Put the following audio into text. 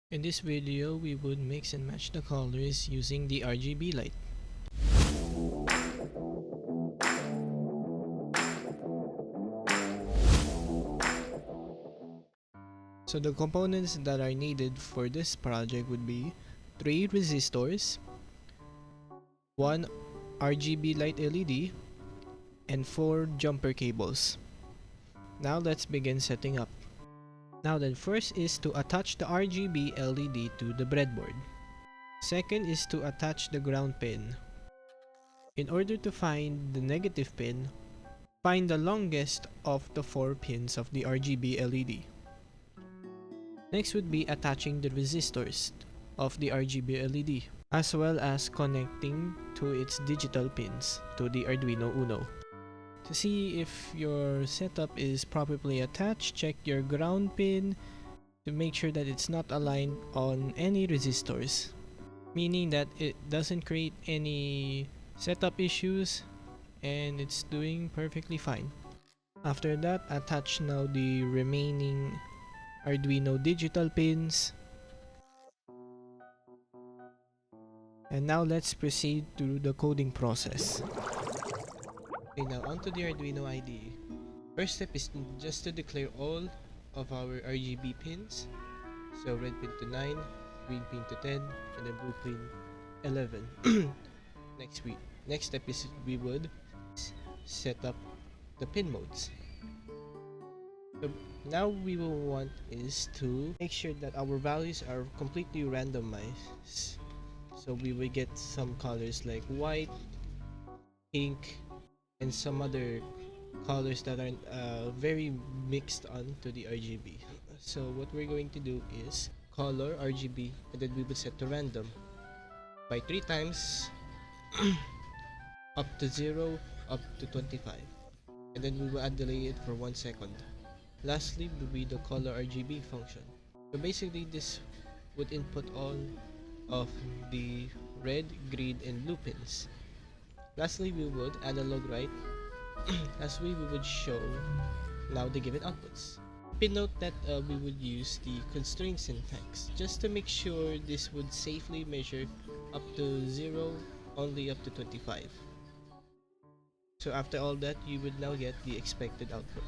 In this video, we would mix and match the colors using the RGB light. So the components that are needed for this project would be 3 resistors, 1 RGB light LED, and 4 jumper cables. Now let's begin setting up. Now the first is to attach the RGB LED to the breadboard. Second is to attach the ground pin. In order to find the negative pin, find the longest of the 4 pins of the RGB LED. Next would be attaching the resistors of the RGB LED, as well as connecting to its digital pins to the Arduino Uno. To see if your setup is properly attached, check your ground pin to make sure that it's not aligned on any resistors, meaning that it doesn't create any setup issues and it's doing perfectly fine. After that, attach now the remaining Arduino digital pins. And now let's proceed to the coding process. Okay, now onto the Arduino IDE. First step is just to declare all of our RGB pins. So red pin to 9, green pin to 10, and then blue pin 11. Next step is we would set up the pin modes. So now we will want is to make sure that our values are completely randomized. So we will get some colors like white, pink, and some other colors that are very mixed onto the RGB. So what we're going to do is color RGB, and then we will set to random by 3 times up to 0 up to 25, and then we will add delay it for 1 second. Lastly will be the color RGB function. So basically this would input all of the red, green, and blue pins. Lastly, we would analog write as we would show now the given outputs. Please note that we would use the constraint syntax just to make sure this would safely measure up to 0 only up to 25. So after all that, you would now get the expected output.